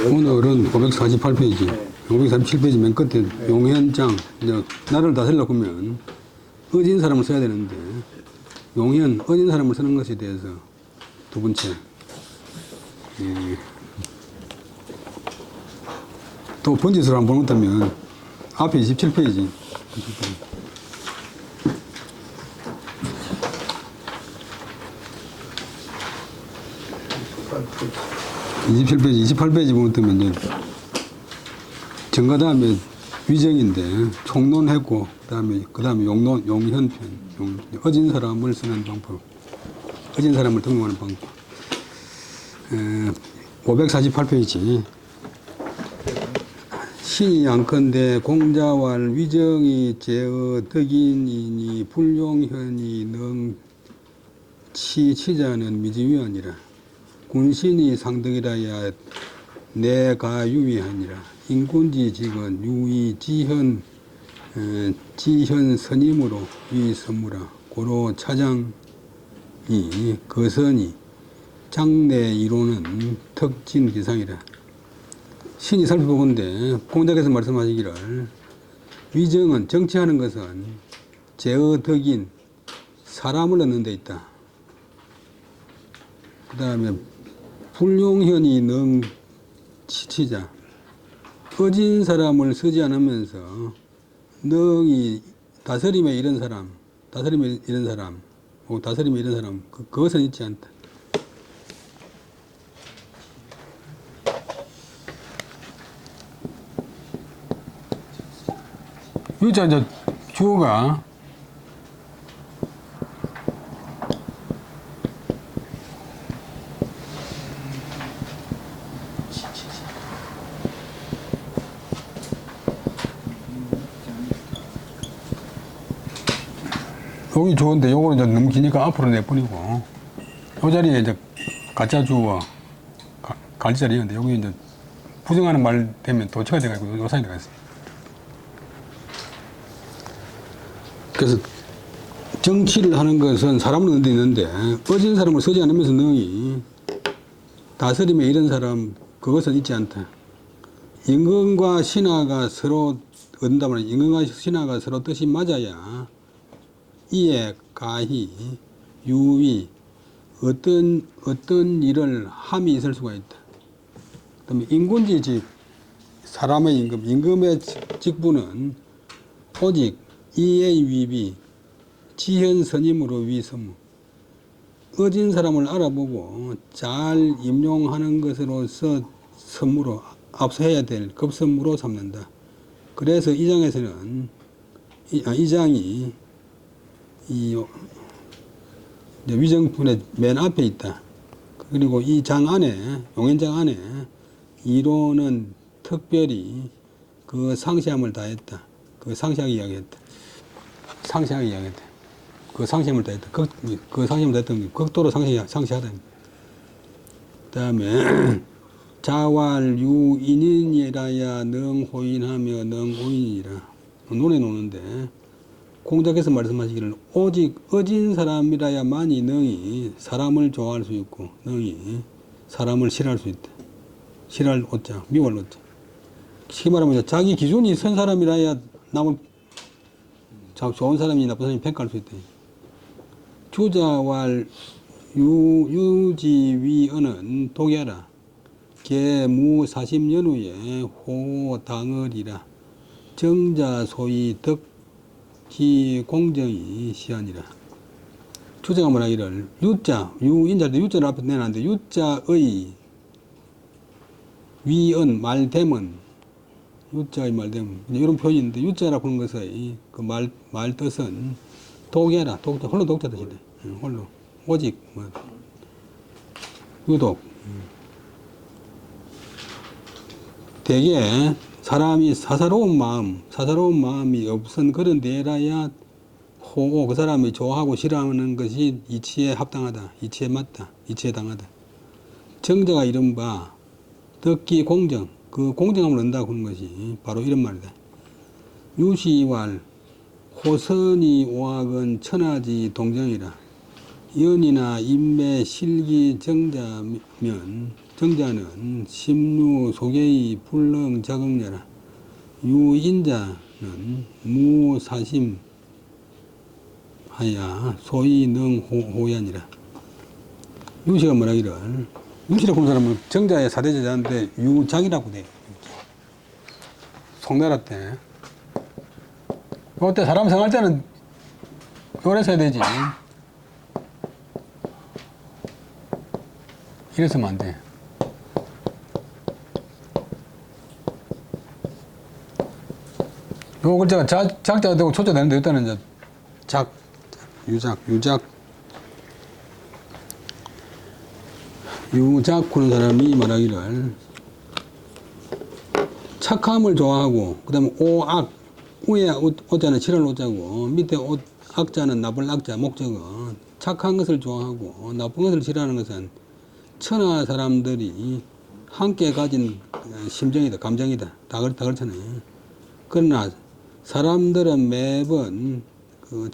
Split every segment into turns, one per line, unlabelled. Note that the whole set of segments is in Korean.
오늘은 548페이지, 547페이지 맨 끝에 용현장, 이제 나를 다스리려고 하면 어진 사람을 써야 되는데, 용현, 어진 사람을 쓰는 것에 대해서 두 번째. 또 번지수를 한번 본다면 앞에 27페이지. 27페이지, 28페이지 보면 이제 정가 다음에 위정인데 총론했고 그 다음에 용현편, 어진 사람을 쓰는 방법, 어진 사람을 등록하는 방법. 548페이지. 신이 양컨대 공자왈 위정이 제어 덕인이니 불용현이 능치자는 미지위하니라. 군신이 상덕이라야 내가 유위하니라. 인군지 직은 유위 지현 선임으로 위선무라. 고로 차장이 거선이 장내 이론은 턱진 기상이라. 신이 살펴보건대 공자께서 말씀하시기를 위정은 정치하는 것은 제어덕인 사람을 얻는 데 있다. 그 다음에 불용현이 능치자, 어진 사람을 쓰지 않으면서 능이 다스림에 이런 사람, 그것은 있지 않다. 유자 이제 주어가 여기 좋은데 요거는 이제 너무 기니까 앞으로 내보내고 이 자리에 이제 가짜 주어 갈 자리인데 여기 이제 부정하는 말 되면 도체가 돼가지고 요 사이에 들어가 있어요. 그래서 정치를 하는 것은 사람을 얻는 데 있는데 어진 사람을 쓰지 않으면서 능히 다스림에 이런 사람 그것은 있지 않다. 임금과 신하가 서로 얻는다면 임금과 신하가 서로 뜻이 맞아야 이에 가히 유위 어떤 일을 함이 있을 수가 있다. 그다음에 인군지 직 사람의 임금의 직분은 오직 이의 위비 지현 선임으로 위선무. 어진 사람을 알아보고 잘 임용하는 것으로서 선무로 앞서해야 될 급선무로 삼는다. 그래서 이 장에서는 이 장이 이 위정fun의 맨 앞에 있다. 그리고 이 장 안에, 용현장 안에 이론은 특별히 그 상세함을 다했다. 그 상세하게 이야기했다. 그 상세함을 다했다. 그 상세함을 다했던 게 극도로 상세하다. 그 다음에 자왈 유인인이라야 능호인하며 능오인이라. 논에 노는데 공자께서 말씀하시기를 오직 어진 사람이라야만이 능히 사람을 좋아할 수 있고 능히 사람을 싫어할 수 있다. 싫어할 오자, 미워할 오자. 쉽게 말하면 자기 기준이 선 사람이라야 남을 좋은 사람이 나쁜 사람이 평가할 수 있다. 주자왈 유지위언은 독야라. 계무 40년 후에 호당을이라. 정자 소위 덕기 공정이 시한이라. 주자가 말하기를 유자, 유인자인데 유자를 앞에 내놨는데 유자의 위언 말됨은 유자의 말됨은 이런 표현이 있는데 유자라고 하는 것의 그 말 뜻은 독야라. 홀로 독자 뜻이다. 홀로 오직 유독 대개 사람이 사사로운 마음이 없은 그런 데라야 호고 그 사람이 좋아하고 싫어하는 것이 이치에 합당하다, 이치에 맞다, 이치에 당하다. 정자가 이른바 덕기 공정, 그 공정함을 얻는다고 하는 것이 바로 이런 말이다. 유시왈 호선이 오학은 천하지 동정이라. 연이나 인매, 실기, 정자는 심유, 소개의, 불능, 자극녀라. 유인자는 무사심, 하야, 소위, 능, 호연이라. 유시가 뭐라기를, 유시라고 하는 사람은 정자의 사대제자인데 유작이라고 돼. 송나라 때. 그때 사람 생활 때는 요래서 해야 되지. 이랬으면 안 돼. 요 글자가 작자가 되고 초자가 되는데 일단은 이제 유작 하는 사람이 말하기를 착함을 좋아하고 그다음에 오악 우에 오자는 칠할 오자고 밑에 악자는 나쁠 악자 목적은 착한 것을 좋아하고 나쁜 것을 싫어하는 것은 천하 사람들이 함께 가진 심정이다 감정이다 다 그렇잖아요. 그러나 사람들은 매번 그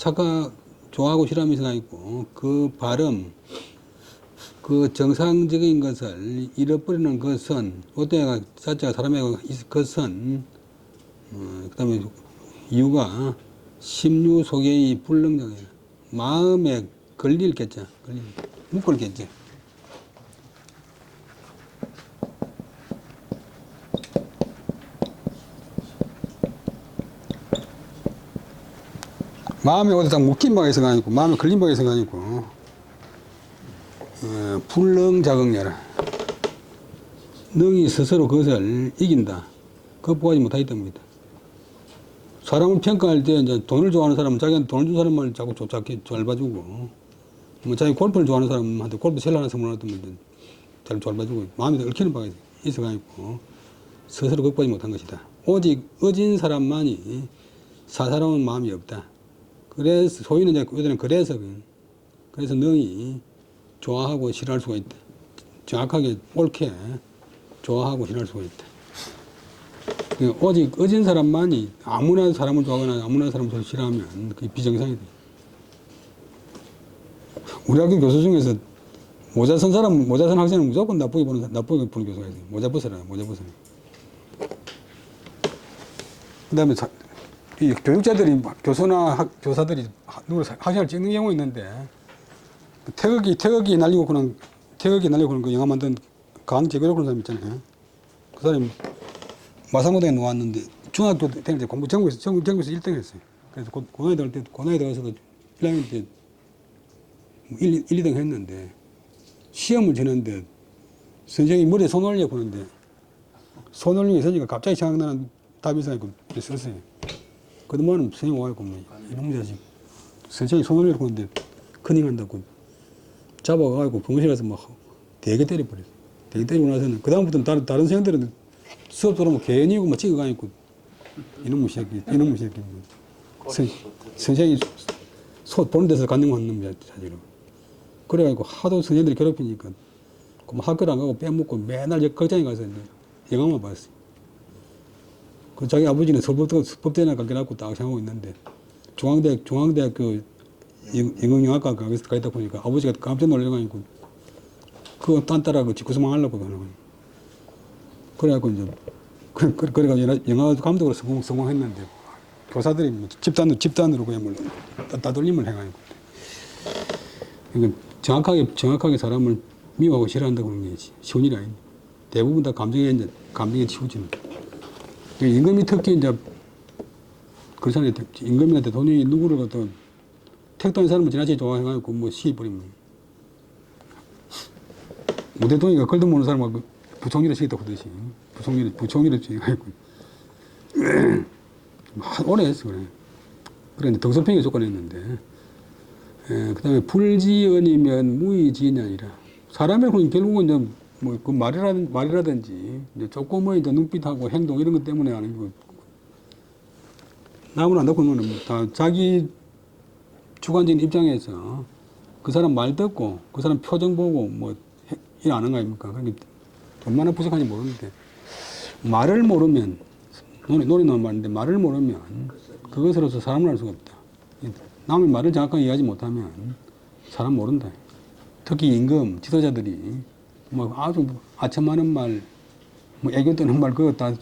좋아하고 싫어하는 생각이 있고 그 발음 그 정상적인 것을 잃어버리는 것은 어때가 자체가 사람의 것은 그다음에 이유가 심유 속의 불능장애야. 마음에 걸릴겠죠. 묶을겠죠. 마음에 어디다 묶인 바가 있어가 아니고 마음에 걸린 바가 있어가 아니고 불능자극녀라. 능이 스스로 그것을 이긴다. 극복하지 못하기 때문이다. 사람을 평가할 때 이제 돈을 좋아하는 사람은 자기한테 돈을 준 사람만 자꾸 잘 봐주고 뭐 자기 골프를 좋아하는 사람한테 골프 제일 하는 선물을 하면 잘 봐주고 마음에 얽히는 바가 있어가 있고 스스로 극복하지 못한 것이다. 오직 어진 사람만이 사사로운 마음이 없다. 그래서 소위는 이제 요새는 그래서 능이 좋아하고 싫어할 수가 있다. 정확하게 옳게 좋아하고 싫어할 수가 있다. 오직 어진 사람만이 아무나 사람을 좋아하거나 아무나 사람을 싫어하면 그게 비정상이다. 우리 학교 교수 중에서 모자 쓴 학생은 무조건 나쁘게 보는 교수가 있어요. 모자 벗어라. 그 다음에 이 교육자들이 교사들이 누구 학생을 찍는 경우가 있는데 태극기 날리고 그런 그 영화 만든 강제교로 그런 사람 있잖아요. 그 사람이 마산고등에 놓았는데 중학교 다닐 때 공부 전국에서 1등 했어요. 그래서 고등학교 다닐 때 고등학교 들어가서도 1학년 때 1, 2등 했는데 시험을 치는데 선생님이 머리에 손 올려 보는데 손 올리면 선생님이 갑자기 생각나는 답이 있어서 썼어요. 그동안은 선생님 와가지고 이놈 자식 선생님이 손 올려 보는데 커닝한다고 잡아가지고 병원에 가서 막 되게 때려버렸어요. 되게 때리고 나서는 그다음부터는 다른 선생님들은 수업 들어오면 괜히 막 찍어가니까 이놈의 새끼 선생님이 보는 데서 갖는 거 하는 놈이야 자지로. 그래가지고 하도 선생님들이 괴롭히니까 학교를 안 가고 빼먹고 맨날 극장에 가서 영화만 봤어요. 그 자기 아버지는 서울법대나 가게갖고 딱 생각하고 있는데 중앙대학교 영어영화과 가서 가 있다 보니까 아버지가 깜짝 놀래가지고 그거 딴따라 직구수망 하려고 하는 거예요. 그래갖고 이제 그래가지고 영화 감독으로 성공했는데 교사들이 뭐 집단으로 그냥 뭐 따돌림을 해가지고 그러니까 정확하게 사람을 미워하고 싫어한다고 하는 게 쉬운 일이 아닙니다. 대부분 다 감정에 치우치는. 임금이 특히 이제 그렇잖아요. 임금한테 돈이 누구를 갖다 택도한 사람을 지나치게 좋아해가지고 뭐 시해버리면 무대동이가 걸도 모르는 사람하고 부총리를 시켰다고 하듯이 부총리를 시켜가지고 오래 했어 그래. 그런데 덩선평이 조건했는데 그 다음에 불지언이면 무의지인이 아니라 사람의 그런 결국은 이제 뭐 그 말이라든지 이제 조금의 이제 눈빛하고 행동 이런 것 때문에 하는 거 남을 안 듣고 는 다 자기 주관적인 입장에서 그 사람 말 듣고 그 사람 표정 보고 뭐 일 안 하는 거 아닙니까? 그러니까 얼마나 부족한지 모르는데 말을 모르면 노래 나온 말인데 말을 모르면 그것으로서 사람을 할 수가 없다. 남의 말을 정확하게 이해하지 못하면 사람 모른다. 특히 임금, 지도자들이 뭐 아주 아첨하는 말, 뭐 애교 떠는 말 그거 다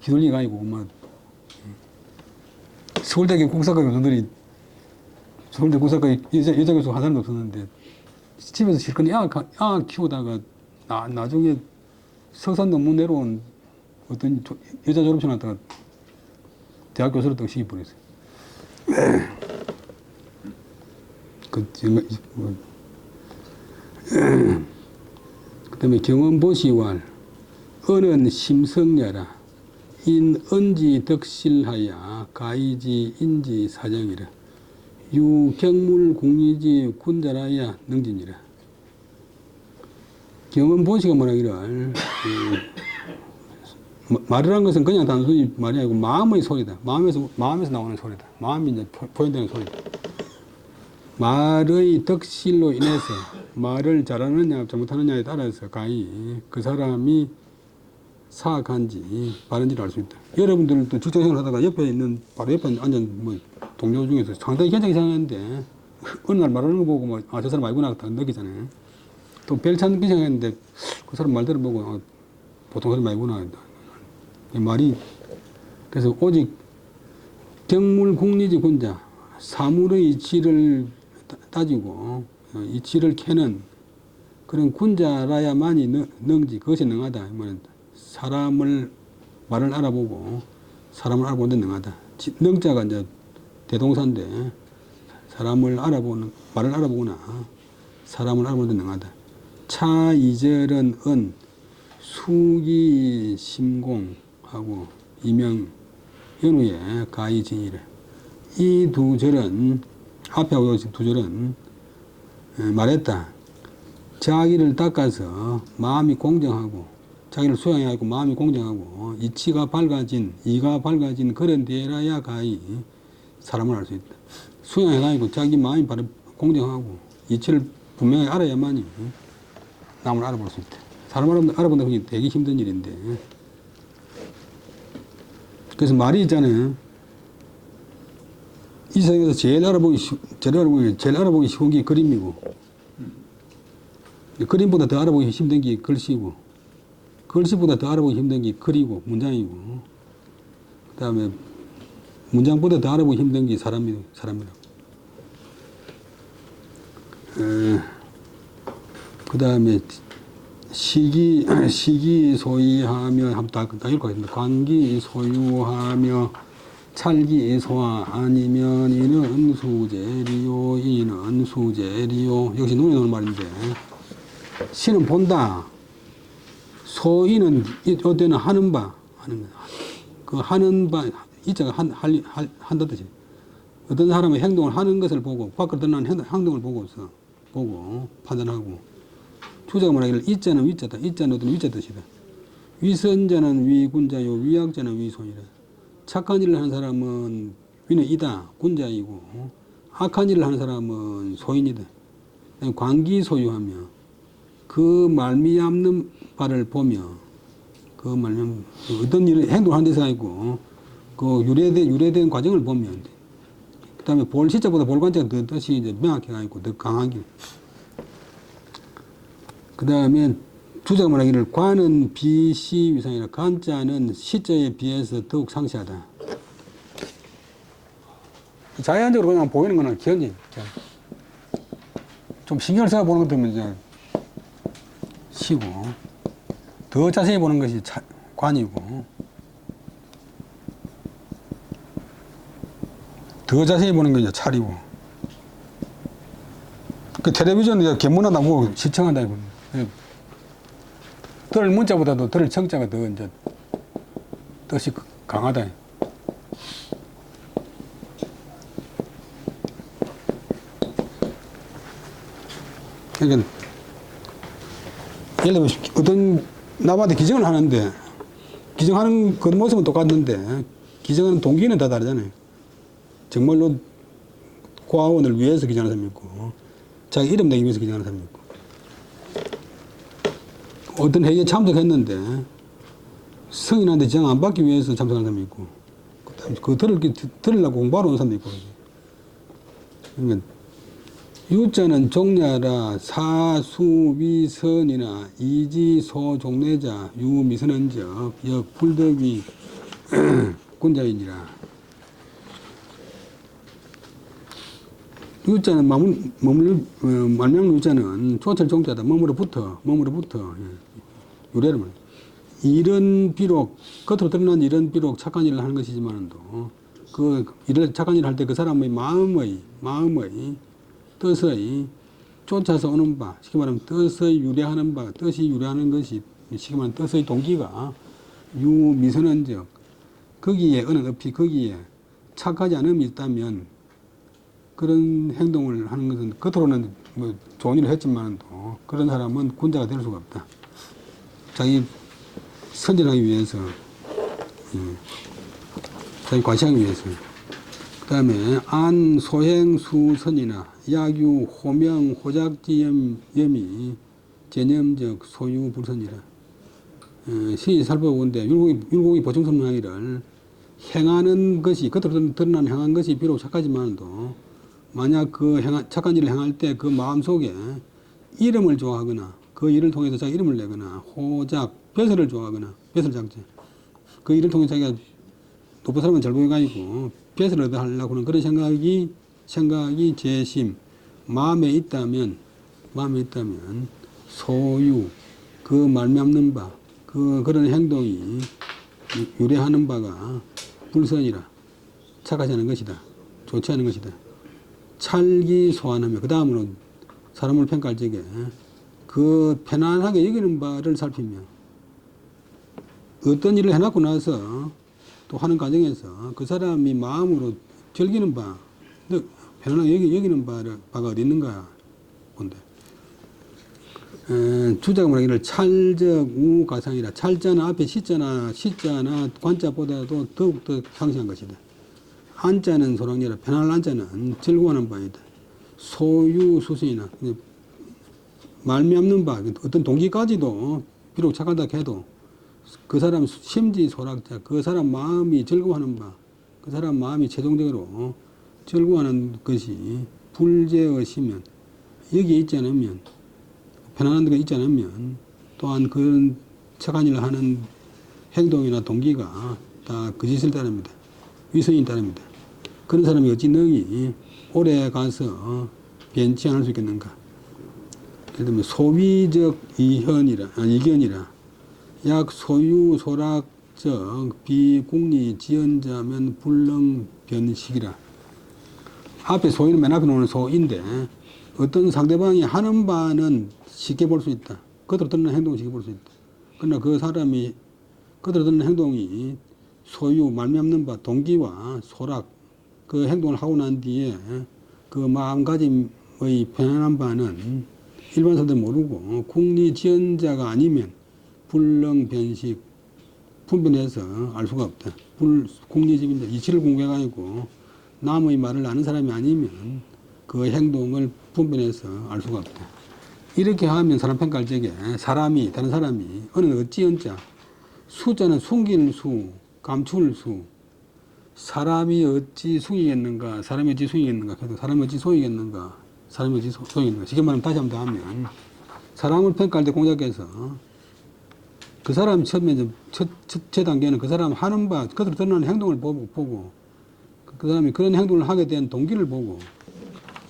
휘둘리 가지고 막 서울대 국사과 교수들이 서울대 국사과 여자 교수 한 사람도 없었는데 집에서 실컷 야 키우다가 나중에 석사 논문 내려온 어떤 여자 졸업생 갔다가 대학 교수로 또 시켜버렸어요. 그다음에 경험보시왈 언은 심성녀라 인 언지 덕실하야 가이지 인지 사정이라 유경물 공리지 군자라야 능진이라. 경험보시가 뭐라기를 말을 한 것은 그냥 단순히 말이 아니고 마음의 소리다. 마음에서 나오는 소리다. 마음이 이제 표현되는 소리다. 말의 덕실로 인해서 말을 잘하느냐 잘못하느냐에 따라서 가히 그 사람이 사악한지 바른지를 알 수 있다. 여러분들도 직장생활 하다가 바로 옆에 앉은 뭐 동료 중에서 상당히 괜찮게 생각했는데 어느 날 말하는 거 보고 뭐, 저 사람 알구나 느끼잖아요. 또 별참 느끼게 생각했는데 그 사람 말대로 보고 보통 사람 말구나. 이 말이 그래서 오직 경물 공리지 군자 사물의 이치를 따지고 이치를 캐는 그런 군자라야만이 능지 그것이 능하다. 사람을 말을 알아보고 사람을 알아보는 데 능하다. 능자가 이제 대동사인데 사람을 알아보는 말을 알아보거나 사람을 알아보는 데 능하다. 차 이절은 은 수기 심공하고 이명 연후에 가히 진이래. 이 두 절은 앞에 하고 두 절은 말했다. 자기를 닦아서 마음이 공정하고 자기를 수양해야 하고 마음이 공정하고 이치가 밝아진 이가 밝아진 그런 데라야 가히 사람을 알 수 있다. 수양해가지고 자기 마음이 바로 공정하고 이치를 분명히 알아야만이 남을 알아볼 수 있다. 사람을 알아본다 보니 되게 힘든 일인데 그래서 말이 있잖아요. 이 세상에서 제일 알아보기 쉬운 게 그림이고 그림보다 더 알아보기 힘든 게 글씨고 글씨보다 더 알아보기 힘든 게 글이고 문장이고 그 다음에 문장보다 더 알아보기 힘든 게 사람이라고. 그 다음에 시기 소이하며 다 읽고 있습니다. 관기 소유하며 찰기 소화 아니면 이는 수제리요 이는 수제리요. 역시 눈에 나오는 말인데 시는 본다. 소이는 어때는 하는 바 그 하는 바 이자가 한다 뜻이. 어떤 사람의 행동을 하는 것을 보고 밖으로 드러나는 행동을 보고 판단하고. 주자가 말하기를 이자는 위자다. 이자는 어떤 위자 뜻이다. 위선자는 위군자요 위약자는 위손이라. 착한 일을 하는 사람은 위는 이다. 군자이고 악한 일을 하는 사람은 소인이다. 관기 소유하며 그 말미암는 바를 보며 그 말미암는 어떤 일을 행동하는 데서 있고 그 유래된 과정을 보면 그 다음에 볼 시자보다 볼관자가 더 뜻이 이제 명확해가지고 더 강하게. 그 다음에 주자가 말하기를 관은 비시 위상이라. 간자는 시자에 비해서 더욱 상시하다. 자연적으로 그냥 보이는 거는 기억이 좀 신경을 써서 보는 것들은 이제 시고 더 자세히 보는 것이 관이고 더 자세히 보는 게 이제 찰이고. 그 텔레비전 이제 견문하다고 시청한다 이거. 들 문자보다도 들 청자가 더 이제 뜻이 강하다. 그러니까 예를 들면 어떤 나한테 기증을 하는데 기증하는 그 모습은 똑같는데 기증하는 동기는 다 다르잖아요. 정말로 고아원을 위해서 기증하는 사람이 있고 자기 이름 내기 위해서 기증하는 사람이 있고 어떤 회의에 참석했는데 성인한테 지정 안 받기 위해서 참석하는 사람이 있고 그다음에 그 들으려고 공부하러 온 사람도 있고. 그러니까 유자는 종냐라 사수위선이나 이지소종래자 유미선언적 역불덕이 군자이니라. 유자는 말명 유자는 조철 종자다. 머무러 붙어. 유래를 말해. 일은 비록 겉으로 드러난 일은 비록 착한 일을 하는 것이지만도 그 일을 착한 일을 할 때 그 사람의 마음의 뜻의 쫓아서 오는 바, 쉽게 말하면 뜻의 유래하는 바, 뜻이 유래하는 것이 쉽게 말하면 뜻의 동기가 유미선언적 거기에 어느 높이 거기에 착하지 않음이 있다면 그런 행동을 하는 것은 겉으로는 뭐 좋은 일을 했지만도 그런 사람은 군자가 될 수가 없다. 자기 선전하기 위해서, 자기 과시하기 위해서. 그 다음에 안 소행수선이나 야유 호명 호작지염이 제념적 소유불선이라. 시이 살펴보건대 율곡이 보충선명하기를 행하는 것이 겉으로 드러난 행한 것이 비록 착하지만도 만약 그 착한 일을 행할 때 그 마음속에 이름을 좋아하거나 그 일을 통해서 자기 이름을 내거나 호작, 벼슬을 좋아하거나 벼슬 장제 그 일을 통해 자기가 높은 사람은 절보해가지고 벼슬을 얻으려고 하는 그런 생각이 재심 마음에 있다면 소유 그 말미암는 바 그런 행동이 유래하는 바가 불선이라 착하지 않은 것이다. 좋지 않은 것이다. 찰기 소환하며 그 다음으로 사람을 평가할 적에 그 편안하게 여기는 바를 살피며 어떤 일을 해놨고 나서 또 하는 과정에서 그 사람이 마음으로 즐기는 바 편안하게 여기는 바가 어디 있는가 본데 주자가 말하기를 찰적 우가상이라 찰자는 앞에 시자나 관자보다도 더욱더 상시한 것이다. 한자는 소랑이라 편안한 한자는 즐거워하는 바이다. 소유수선이나 말미암는 바 어떤 동기까지도 비록 착하다 해도 그 사람 심지소락자 그 사람 마음이 즐거워하는 바 그 사람 마음이 최종적으로 즐거워하는 것이 불제의시면 여기에 있지 않으면 편안한 데가 있지 않으면 또한 그런 착한 일을 하는 행동이나 동기가 다 그 짓을 따릅니다. 위선이 따릅니다. 그런 사람이 어찌 능히 오래 가서 변치 않을 수 있겠는가. 예를 들면 소위적 이견이라 약 소유 소락적 비공리 지연자면 불능 변식이라. 앞에 소위는 맨 앞에 놓는 소인데 어떤 상대방이 하는 바는 쉽게 볼 수 있다. 겉으로 드러나는 행동을 쉽게 볼 수 있다. 그러나 그 사람이 겉으로 드러나는 행동이 소유 말미암는 바 동기와 소락 그 행동을 하고 난 뒤에 그 마음가짐의 편안한 바는 일반 사람들 모르고 국리지연자가 아니면 불능 변식 분별해서 알 수가 없다. 국리지연자 이치를 공부해가지고 남의 말을 아는 사람이 아니면 그 행동을 분별해서 알 수가 없다. 이렇게 하면 사람 평가할 적에 다른 사람이 어느 어찌연자 수자는 숨길 수 감출 수 사람이 어찌 숨기겠는가 그래도 사람이 어찌 소이겠는가 쉽게 말하면 다시 한번 더 하면 사람을 평가할 때 공작에서 그 사람 처음에 첫 단계는 그 사람 하는 바 그것으로 드러나는 행동을 보고 그 사람이 그런 행동을 하게 된 동기를 보고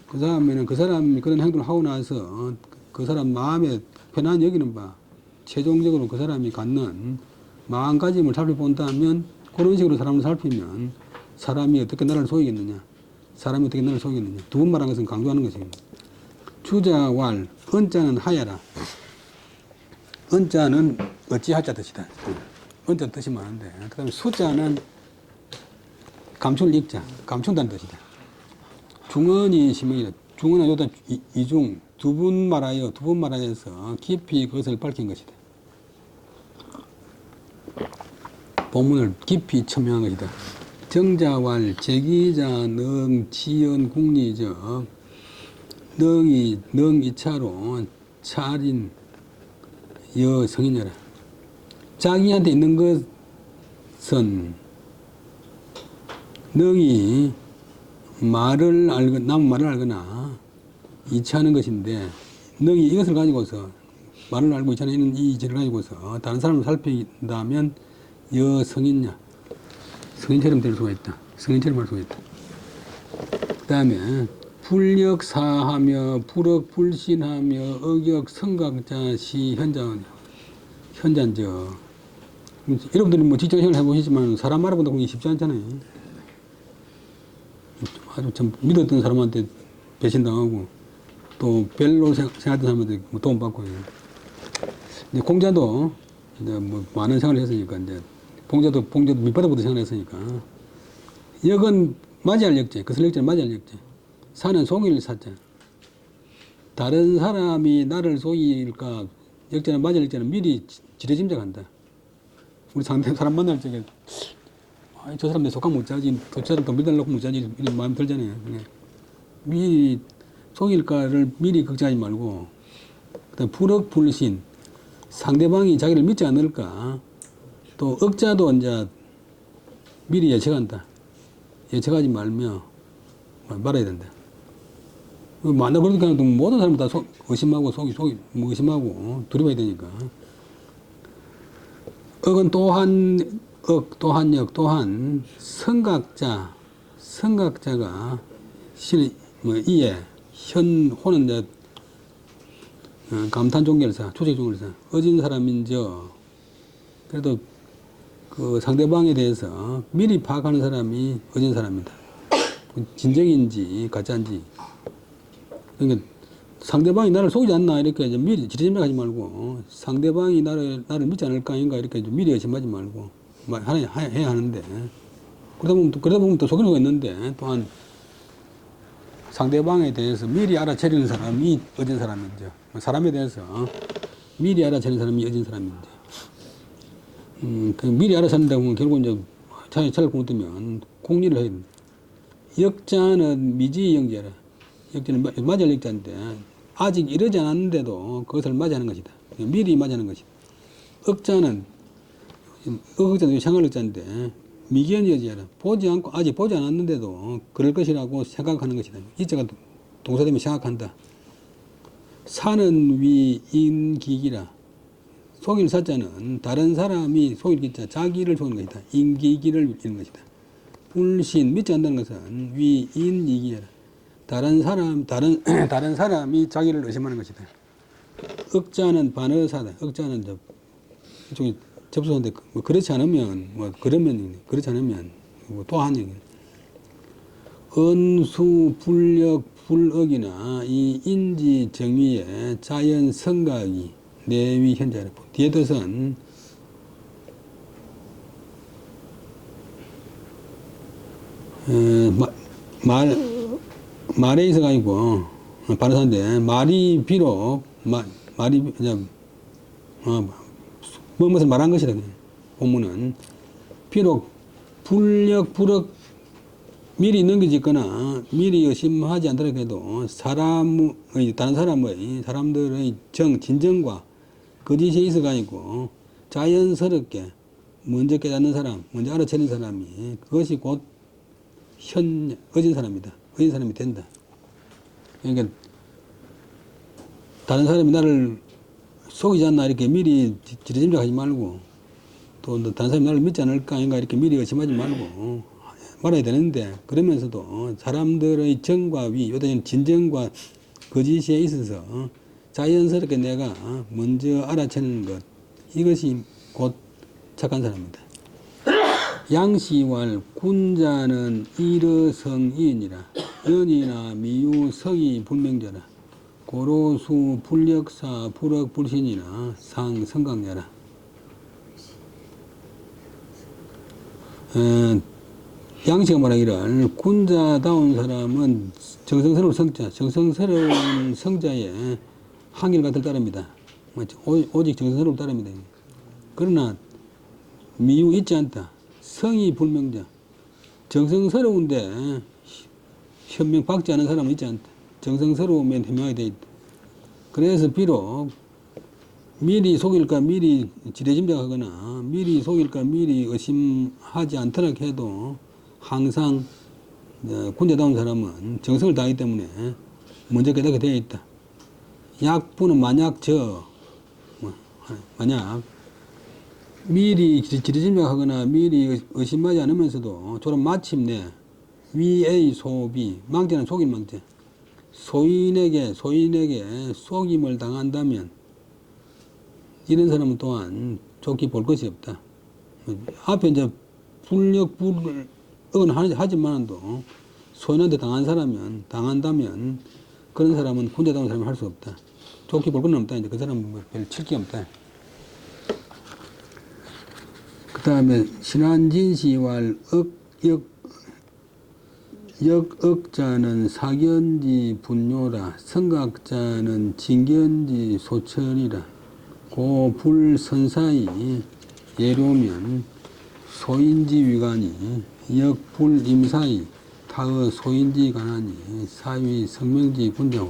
그 다음에는 그 사람이 그런 행동을 하고 나서 그 사람 마음에 편안히 여기는 바 최종적으로 그 사람이 갖는 마음가짐을 살펴본다면 그런 식으로 사람을 살피면 사람이 어떻게 나를 속이겠느냐 두 번 말한 것은 강조하는 것입니다. 주자왈 은자는 하야라. 은자는 어찌하자 뜻이다. 은자 뜻이 많은데 그 다음에 수자는 감출 익자 감춘다는 뜻이다. 중언이 심형이다. 중언은 여기다 이중 두 번 말하여서 깊이 그것을 밝힌 것이다. 본문을 깊이 첨명한 것이다. 정자왈 제기자 능 지연 국리적 능 이차로 차린 여성이녀라. 자기한테 있는 것은 능이 남 말을 알거나 이치하는 것인데 능이 이것을 가지고서 말을 알고 이치하는 이 이치를 가지고서 다른 사람을 살핀다면 여성이냐 성인처럼 될 수가 있다. 성인처럼 할 수가 있다. 그 다음에 불역사하며 불억불신하며 억역성각자 시현장 현잔저 여러분들이 뭐 직장생활 해보시지만 사람 알아본다고 하기 쉽지 않잖아요. 아주 참 믿었던 사람한테 배신당하고 또 별로 생각했던 사람한테 뭐 도움받고 이제 공자도 이제 뭐 많은 생활을 했으니까 이제 봉자도 밑바닥부터 생활했으니까 역은 맞이할 역제 그 설역제는 맞이할 역제 사는 속일 사자 다른 사람이 나를 속일까 역제는 맞이할 역제는 미리 지레짐작한다. 우리 상대 사람 만날 적에 저 사람 내 속강 못 짜지 저 사람 돈 빌려놓고 못 짜지 이런 마음이 들잖아요. 미리 속일까를 미리 걱정하지 말고 그다음 불억불신 상대방이 자기를 믿지 않을까 또 억자도 이제 미리 예측한다. 예측하지 말며 말아야 된다. 만나보니까 모든 사람 다 의심하고 의심하고 두려워야 되니까. 억은 또한 또한 역 또한 성각자가 신 이에 현호는 이제 감탄 종결사 주책 종결사 어진 사람인저 그래도 그 상대방에 대해서 미리 파악하는 사람이 어진 사람이다. 진정인지 가짜인지. 그러니까 상대방이 나를 속이지 않나 이렇게 이제 미리 지레짐작하지 말고 상대방이 나를 믿지 않을까 아닌가 이렇게 좀 미리 의심하지 말고 해야 하는데 그러다 보면 또 속일 수가 있는데 또한 상대방에 대해서 미리 알아차리는 사람이 어진 사람인지 사람에 대해서 미리 알아차리는 사람이 어진 사람인지 그 미리 알아차린다고 하면 결국 이제 잘 공뜨면 공리를 해야 된다. 역자는 미지영제라. 역자는 맞이할 역자인데 아직 이르지 않았는데도 그것을 맞이하는 것이다. 미리 맞이하는 것이다. 억자는 억자도 생활 억자인데 미견여지라. 보지 않고 아직 보지 않았는데도 그럴 것이라고 생각하는 것이다. 이자가 동사되면 생각한다. 사는 위인기기라. 속일 사자는 다른 사람이 속일 기자 자기를 속이는 것이다. 인기기를 이는 것이다. 불신 믿지 않는다는 것은 위인이기라. 다른 사람이 자기를 의심하는 것이다. 억자는 반의사다. 억자는 이쪽에 접속한데 뭐 그렇지 않으면 그렇지 않으면 뭐 또한 은수 불력 불억이나 이 인지 정위의 자연 성각이 내위 현자라. 뒤에 뜻은 말에 있어가지고 반의사인데 말이 비록 말이 그냥 무엇을 말한 것이다. 본문은 비록 불력 불억 미리 넘겨짓거나 미리 의심하지 않더라도 해도 다른 사람들의 진정과 거짓에 있어가지고 자연스럽게 먼저 깨닫는 사람, 먼저 알아채는 사람이 그것이 곧 어진 사람이다. 어진 사람이 된다. 그러니까 다른 사람이 나를 속이지 않나 이렇게 미리 지레짐작하지 말고 또 다른 사람이 나를 믿지 않을까 아닌가 이렇게 미리 의심하지 말고 말아야 되는데 그러면서도 사람들의 정과 위, 요새는 진정과 거짓에 있어서 자연스럽게 내가 먼저 알아채는 것 이것이 곧 착한 사람이다. 양시왈 군자는 일어성이니라 연이나 미유 성이 불명자라 고로수 불력사 불억불신이나 상성강자라. 양시가 말하기를 군자다운 사람은 정성스러운 성자의 항일같을 따릅니다. 오직 정성스러운 따릅니다. 그러나 미유 있지 않다. 성이 불명자. 정성스러운데 현명 박지 않은 사람은 있지 않다. 정성스러우면 현명하게 돼 있다. 그래서 비록 미리 속일까 미리 지레짐작하거나 미리 속일까 미리 의심하지 않도록 해도 항상 군자다운 사람은 정성을 다하기 때문에 먼저 깨닫게 되어 있다. 약부는 만약 만약 미리 지리짐작하거나 미리 의심하지 않으면서도 저런 마침내 위의 소비, 망태는 속임 망태, 소인에게 속임을 당한다면 이런 사람은 또한 좋게 볼 것이 없다. 앞에 이제 불을 하지만도 소인한테 당한다면 그런 사람은 혼자다운 사람이 할 수 없다. 좋게 볼 건 없다. 이제 그 사람은 뭐 별 칠 게 없다. 그 다음에 신한진시왈 역억자는 사견지 분뇨라 성각자는 진견지 소천이라 고불선사이 예로면 소인지 위관이 역불임사이 타의 소인지 관하니 사위 성명지 군자와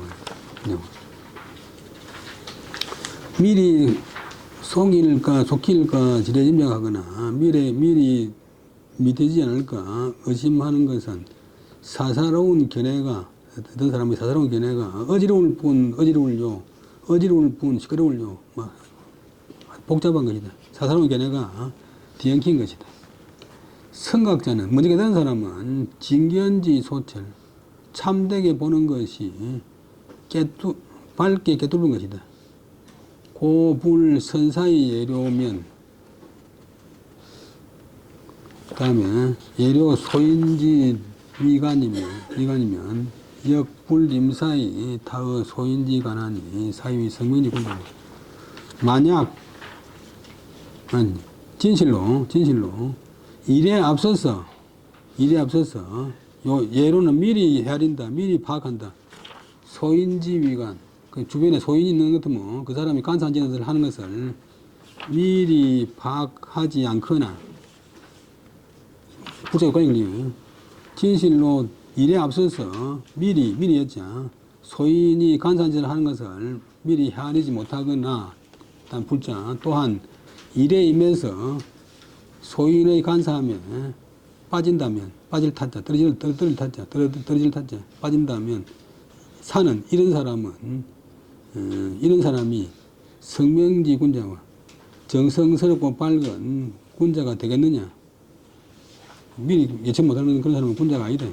미리 속일까 속힐까 지레짐작하거나 미리 믿어지지 않을까 의심하는 것은 사사로운 견해가 어떤 사람의 사사로운 견해가 어지러울 뿐 시끄러울요 막 복잡한 것이다. 사사로운 견해가 뒤엉킨 것이다. 성각자는 먼저 깨달은 사람은 진견지 소철 참되게 보는 것이 밝게 깨뚫는 것이다. 고불 선사의 예료면 그 다음에 예료 소인지 위관이면 역불 임사의 타의 소인지 관하니 사위 성명지 군다. 만약 진실로 일에 앞서서 요 예로는 미리 헤아린다, 미리 파악한다. 소인지 위관 그 주변에 소인이 있는 것 같으면 그 사람이 간사한 짓을 하는 것을 미리 파악하지 않거나 부작용 걸리요. 진실로 일에 앞서서 미리 했자 소인이 간사한 짓을 하는 것을 미리 헤아리지 못하거나 일단 불자 또한 일에 임해서 소인의 간사함에 빠진다면 빠질 타자 떨어질 타자 빠진다면 사는 이런 사람이 성명지 군자와 정성스럽고 밝은 군자가 되겠느냐? 미리 예측 못하는 그런 사람은 군자가 아니다.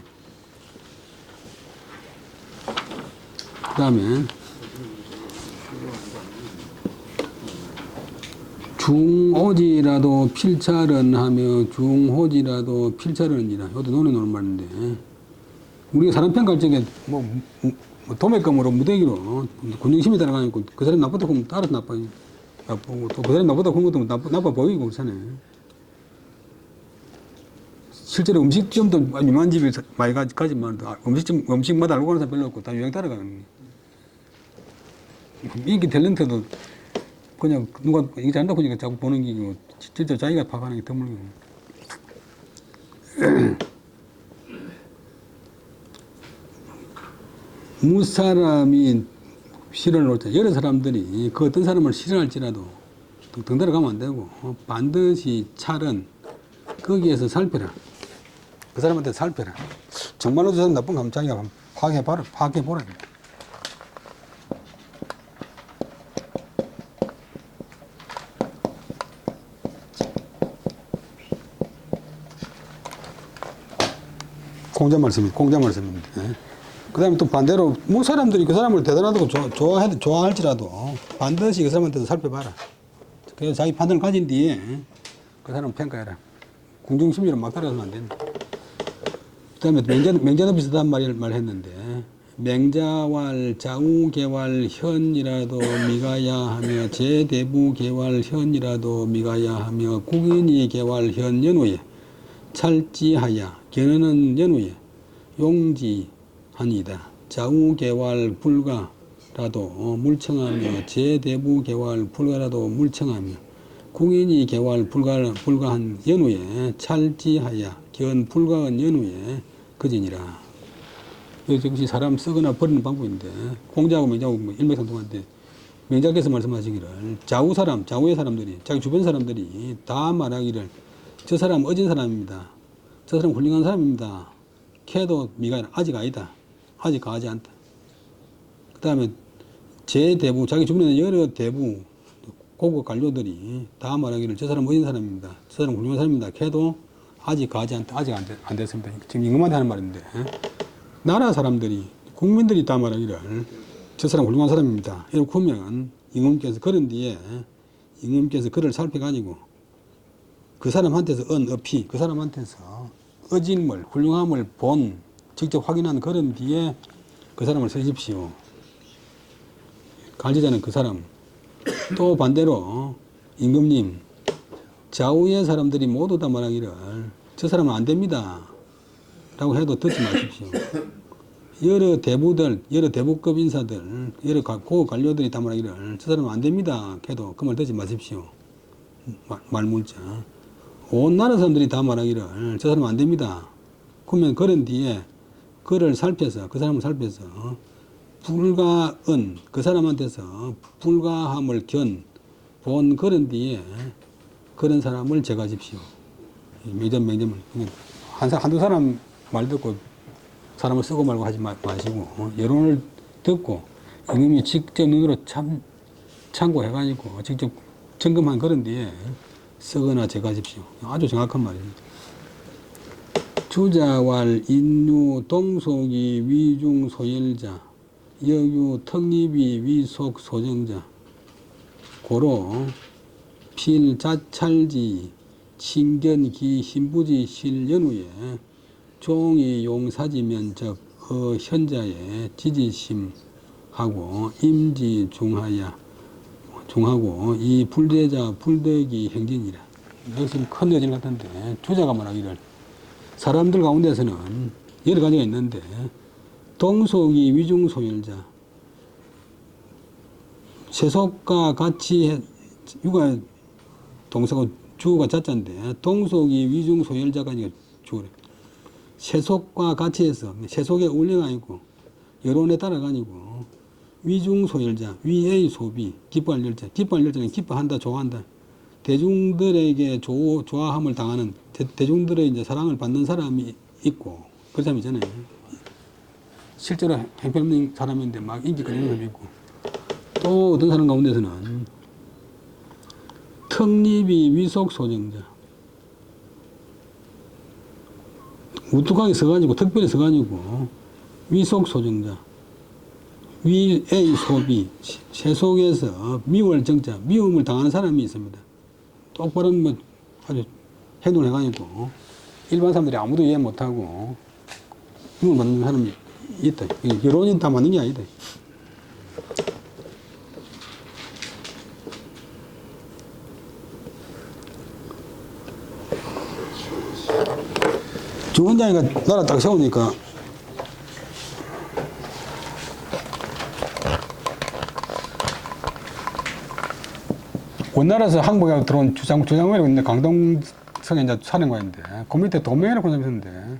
그 다음에 중호지라도 필찰은하며 중호지라도 필찰은이라 이것도 논의 말인데 우리가 사람 평가할 적에 도매감으로 무대기로 군중심이 따라가니까 그 사람이 나쁘다고 하면 따라서 나쁘고 또 그 사람이 나쁘다고 하는 것도 나빠 보이고 그렇잖아요. 실제로 음식점도 유명한 집이 많이 가지만 음식마다 알고 가는 사람 별로 없고 다 유행 따라가는 거예요. 인기 탤런트도 그냥 누가 이게 잘한다고 하니까 자꾸 보는 게 진짜 자기가 파악하는 게 드물고. 무사람이 실현을 놓자. 여러 사람들이 그 어떤 사람을 실현할지라도 등대로 가면 안 되고 반드시 찰은 거기에서 살펴라. 그 사람한테 살펴라. 정말로 저 사람 나쁜 거 자기가 파악해보라. 공자 말씀입니다. 그 다음에 또 반대로, 사람들이 그 사람을 대단하다고 좋아할지라도 반드시 그 사람한테도 살펴봐라. 그래서 자기 판단을 가진 뒤에 그 사람을 평가해라. 궁중심리로 막 따라가면 안 된다. 그 다음에 맹자도 비슷한 말했는데, 맹자왈 좌우개왈 현이라도 미가야 하며 제대부개왈 현이라도 미가야 하며 국인이 개왈 현 연후에 찰지하야 견해는 연후에 용지하니다. 좌우개왈 불가라도 물청하며 제대부개왈 불가라도 물청하며 국인이 개왈 불가한 연후에 찰지하야 견 불가한 연후에 거진이라. 이것이 사람 쓰거나 버리는 방법인데 공자하고 맹자하고 일맥상통한데 맹자께서 말씀하시기를 좌우의 사람들이 자기 주변 사람들이 다 말하기를 저 사람 어진 사람입니다. 저 사람 훌륭한 사람입니다. 캐도 미가 아직 아니다. 아직 가하지 않다. 그 다음에 제대부, 자기 주변에 여러 대부, 고급 관료들이 다 말하기를 저 사람 어린 사람입니다. 저 사람 훌륭한 사람입니다. 해도 아직 안 됐습니다. 지금 임금한테 하는 말인데, 나라 사람들이, 국민들이 다 말하기를 저 사람 훌륭한 사람입니다. 이렇게 하면 임금께서 그런 뒤에 임금께서 그를 살펴가지고 그 사람한테서 어피, 그 사람한테서 어진물, 훌륭함을 직접 확인한 그런 뒤에 그 사람을 쓰십시오. 관리자는 그 사람. 또 반대로 임금님, 좌우의 사람들이 모두 다 말하기를 저 사람은 안 됩니다. 라고 해도 듣지 마십시오. 여러 대부들, 여러 대부급 인사들, 여러 고급 관료들이 다 말하기를 저 사람은 안 됩니다. 해도 그 말 듣지 마십시오. 말물자. 온 나라 사람들이 다 말하기를 저 사람은 안 됩니다. 그러면 그런 뒤에 그를 살펴서, 그 사람을 살펴서 불가은, 그 사람한테서 불가함을 본 그런 뒤에 그런 사람을 제거하십시오. 명점을. 한두 사람 말 듣고 사람을 쓰고 말고 하지 마시고, 여론을 듣고, 임금이 직접 눈으로 참고해가지고, 직접 점검한 그런 뒤에 쓰거나 제거하십시오. 아주 정확한 말입니다. 주자왈 인유 동속이 위중 소열자, 여유 턱립이 위속 소정자, 고로 필자찰지 친견기 신부지 실연후에 종이 용사지면적 현자의 지지심하고 임지 중하고 이 불대자 불대기 행진이라. 역시 큰 여진 같은데 주자가 말하기를 사람들 가운데서는 여러 가지가 있는데 동속이 위중소열자, 세속과 같이 유가 동서가 주가 자자인데 동속이 위중소열자가 주래. 세속과 같이 해서 세속에 어울려가 아니고 여론에 따라가지고 위중소열자, 위의 소비, 기뻐할 열자. 기뻐할 열자는 기뻐한다, 좋아한다. 대중들에게 좋아함을 당하는, 대중들의 이제 사랑을 받는 사람이 있고, 그런 사람이 있잖아요. 실제로 행편없는 사람인데 막 인기 끌리는 사람이 있고, 또 어떤 사람 가운데서는 턱립이 위속소정자, 우뚝하게 서가지고, 특별히 서가지고, 위속소정자, 위의 소비, 세속에서 미월정자, 미움을 당하는 사람이 있습니다. 똑바로 아주 행동을 해가지고, 일반 사람들이 아무도 이해 못하고, 미움을 받는 사람이 있다. 여론이 다 맞는 게 아니다. 주원장이가 나라 딱 세우니까 원나라에서 한국에 들어온 주장원이라고 있는데 강동성에 이제 사령관인데 그 밑에 도명이라고 사람이 있었는데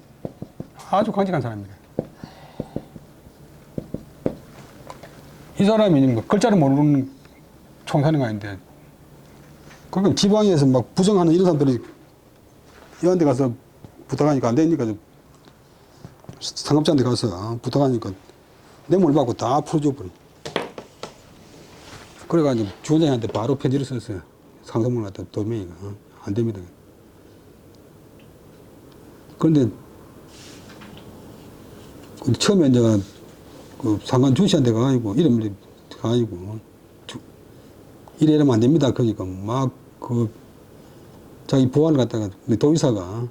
아주 강직한 사람이래. 이 사람이 글자를 모르는 총사령관인데 그러니까 지방에서 막 부정하는 이런 사람들이 이한테 가서 부탁하니까 안 되니까 상급자한테 가서 부탁하니까 뇌물 받고 다 풀어줘 버려. 그래가지고 주원장한테 바로 편지를 썼어요. 상소문을 갖다 도명이가 안 됩니다. 그런데 처음에 이제 그 상관 주씨한테 가가지고 이름을 가가지고 이래면 안 됩니다. 그러니까 막 그 자기 부하를 갖다가 도의사가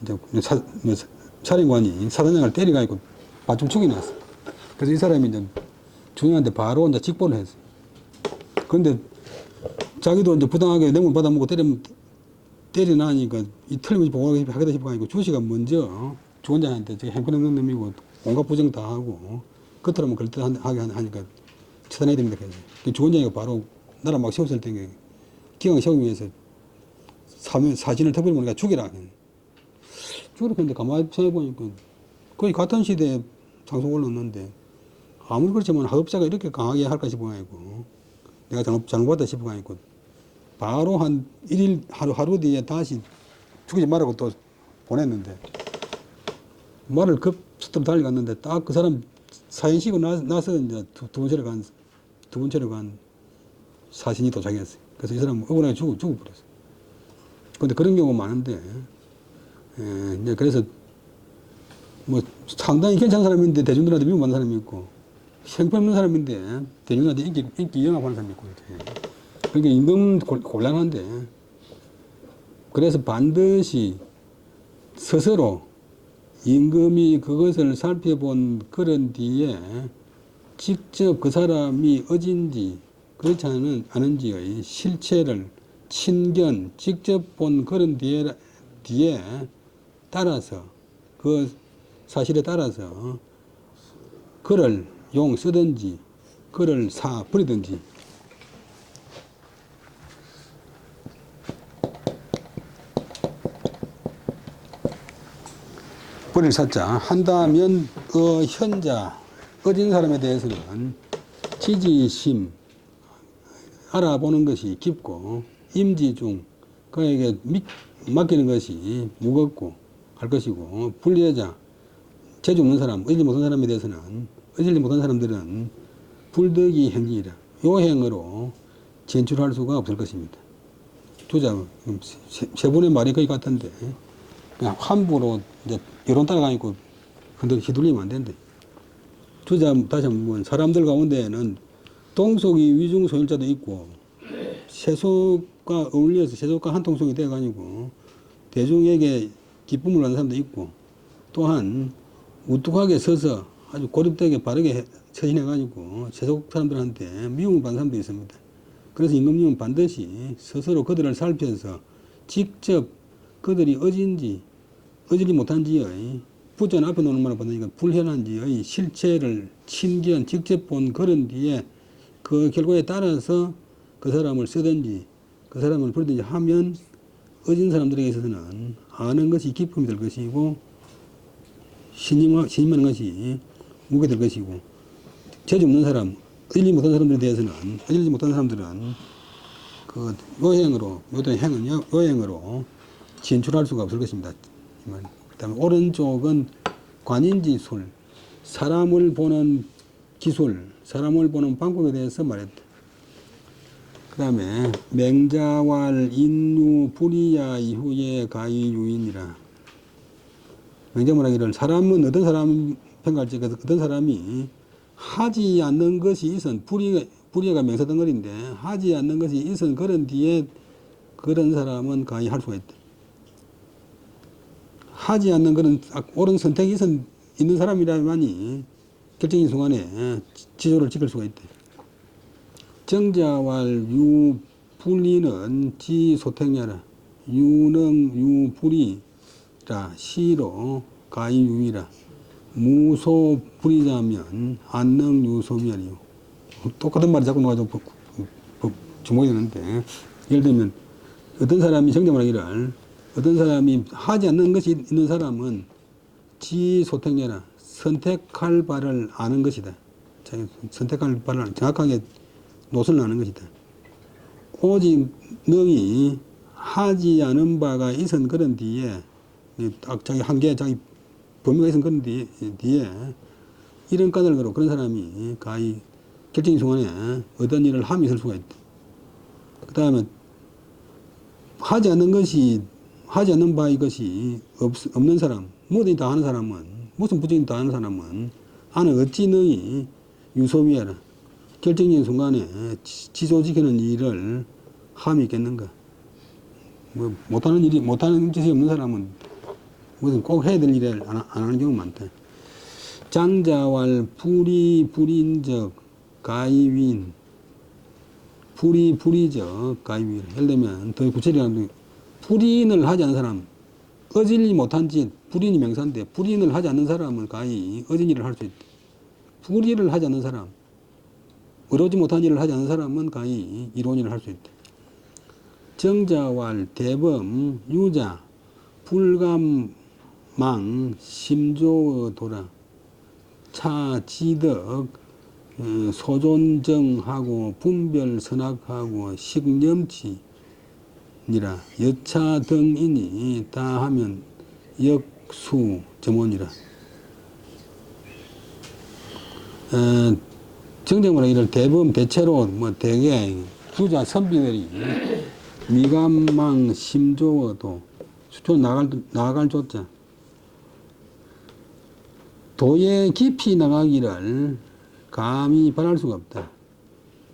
이제 사령관이 사단장을 때려가지고 바짝 죽여놨어. 그래서 이 사람이 이제 주영한테 바로 이제 직보를 했어. 그런데 자기도 이제 부당하게 뇌물 받아먹고 때려나니까 이 틀림없이 보고하겠다 싶어가지고 주씨가 먼저 주원장한테 저기 행편없는 놈이고 온갖 부정 다 하고 겉으로만 그럴듯하게 하니까 처단해야 됩니다. 그래서 주원장이가 바로 나라 막 세웠을 때 기왕 세우기 위해서 사진을 터버리면 죽이라. 죽이라 했는데 가만히 생각해보니까 거의 같은 시대에 상속 올랐는데 아무리 그렇지만 하급자가 이렇게 강하게 할까 싶어가지고 내가 잘못했다 싶어가지고 바로 한 1일 하루 뒤에 다시 죽이지 말라고 또 보냈는데 말을 급속도로 달려갔는데 딱 그 사람 사인시고 나서 이제 두 번째로 간 사신이 도착했어요. 그래서 이 사람은 억울하게 죽어버렸어요. 근데 그런 경우가 많은데, 이제 그래서 뭐 상당히 괜찮은 사람인데 대중들한테 미움받는 사람이 있고, 형편없는 사람인데 대중들한테 인기 영합하는 사람이 있고, 이렇게. 그러니까 임금 곤란한데, 그래서 반드시 스스로 임금이 그것을 살펴본 그런 뒤에 직접 그 사람이 어딘지 그렇지 않은지의 실체를 친견 직접 본 그런 뒤에 따라서 그 사실에 따라서 그를 용 쓰든지 그를 사 버리든지 버릴 사자 한다면 현자 어진 사람에 대해서는 지지심 알아보는 것이 깊고 임지중 그에게 맡기는 것이 무겁고 할 것이고 불리여자 재주 없는 사람 의지 못한 사람에 대해서는 의지 못한 사람들은 불덕이 행위이라 요 행으로 진출할 수가 없을 것입니다. 두자 세 분의 말이 거의 같은데 그냥 함부로 이제 여론 따라가니까 휘둘리면 안 된대. 두자 다시 한번 사람들 가운데에는 동속이 위중 소멸자도 있고 세속과 어울려서 세속과 한 통속이 돼가지고 대중에게 기쁨을 하는 사람도 있고 또한 우뚝하게 서서 아주 고립되게 바르게 처신해가지고 세속 사람들한테 미움을 받는 사람도 있습니다. 그래서 임금님은 반드시 스스로 그들을 살펴서 직접 그들이 어딘지 어지리 못한지의 부전 앞에 놓는 말을 보니까 불현한지의 실체를 친견 직접 본 그런 뒤에 그 결과에 따라서 그 사람을 쓰든지 그 사람을 버리든지 하면 어진 사람들에게 있어서는 아는 것이 기쁨이 될 것이고 신임하는 것이 무게 될 것이고 재주 없는 사람, 의리 못한 사람들에 대해서는 의리 못한 사람들은 그 요행으로 모든 행은 요행으로 진출할 수가 없을 것입니다. 그다음에 오른쪽은 관인지술 사람을 보는 기술, 사람을 보는 방법에 대해서 말했다. 그 다음에 맹자왈 인유 불이야 이후에 가히 유인이라. 맹자말하기를 사람은 어떤 사람 평가할 때 어떤 사람이 하지 않는 것이 있은 불이가 명사덩어리인데 하지 않는 것이 있은 그런 뒤에 그런 사람은 가히 할 수가 있다. 하지 않는 그런 옳은 선택이 있는 사람이라만이 결정인 순간에 지조를 지킬 수가 있다. 정자왈 유불리는 지소택냐라. 유능 유불이라 시로 가이유이라. 무소불이자면 안능 유소멸이요. 똑같은 말이 자꾸 나와서 주목이 되는데 예를 들면 어떤 사람이 정자말하기를 어떤 사람이 하지 않는 것이 있는 사람은 지소택냐라. 선택할 바를 아는 것이다. 선택할 바를 정확하게 노선을 아는 것이다. 오직 능히 하지 않은 바가 있은 그런 뒤에 자기 한계, 자기 범위가 있은 그런 뒤에 이런 까닭으로 그런 사람이 가히 결정의 순간에 어떤 일을 함이 있을 수가 있다. 그 다음에 하지 않는 바의 것이 없는 사람, 뭐든지 다 하는 사람은, 무슨 부정이 다 하는 사람은, 아는 어찌 능히 유소위하라. 결정적인 순간에 지소지키는 일을 함이 있겠는가. 뭐, 못하는 짓이 없는 사람은 무슨 꼭 해야 될 일을 안 하는 경우가 많다. 장자왈 불인적 가이윈. 불이적 가이윈. 예를 들면, 더 구체적으로 하면, 불인을 하지 않는 사람, 어질리 못한 짓, 불인이 명사인데, 불인을 하지 않는 사람은 가히 어진 일을 할 수 있다. 불의를 하지 않는 사람, 어려우지 못한 일을 하지 않는 사람은 가히 이로운 일을 할 수 있다. 정자왈 대범 유자 불감망 심조도라. 차지덕 소존정하고 분별선악하고 식념치니라. 여차 등이니 다 하면 역수점원이라. 정쟁문화 이를 대부분 대체로 뭐 대개 부자 선비들이 미감망 심조어도 수초 나갈 조자 도에 깊이 나가기를 감히 바랄 수가 없다.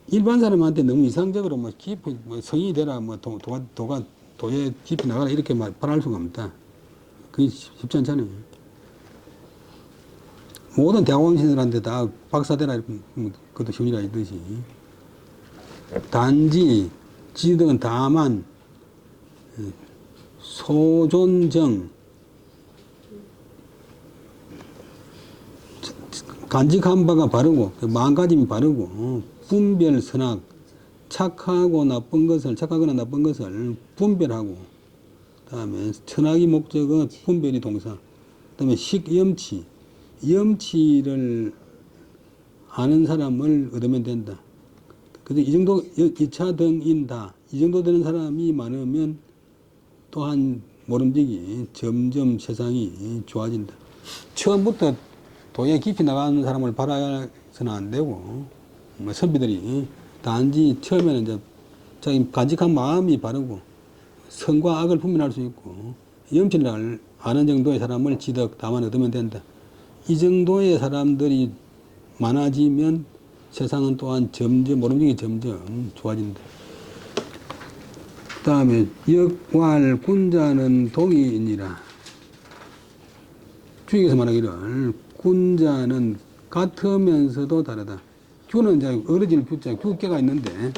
일반 사람한테 너무 이상적으로 뭐 깊이 뭐 성인이 되라 뭐 도가 도에 깊이 나가라 이렇게 바랄 수가 없다. 그게 쉽지 않잖아요. 모든 대학원생들한테 다 박사되라 이렇게 그것도 쉬운 일 아니듯이 단지 지득은 다만 소존정 간직한 바가 바르고 마음가짐이 바르고 분별 선악 착하거나 나쁜 것을 분별하고 그다음에 선악이 목적은 분별이 동사 그다음에 식염치 염치를 아는 사람을 얻으면 된다. 그래서 이 정도 이차 등인다. 이 정도 되는 사람이 많으면 또한 모름지기 점점 세상이 좋아진다. 처음부터 도에 깊이 나가는 사람을 바라서는 안 되고, 뭐 선비들이 단지 처음에는 이제 자기 간직한 마음이 바르고, 선과 악을 분별할 수 있고, 염치를 아는 정도의 사람을 지덕 다만 얻으면 된다. 이 정도의 사람들이 많아지면 세상은 또한 점점, 모름지기 점점 좋아진다. 그 다음에, 역왈 군자는 동이니라. 주역에서 말하기를, 군자는 같으면서도 다르다. 규는 이제 어려질 규자, 규계가 있는데,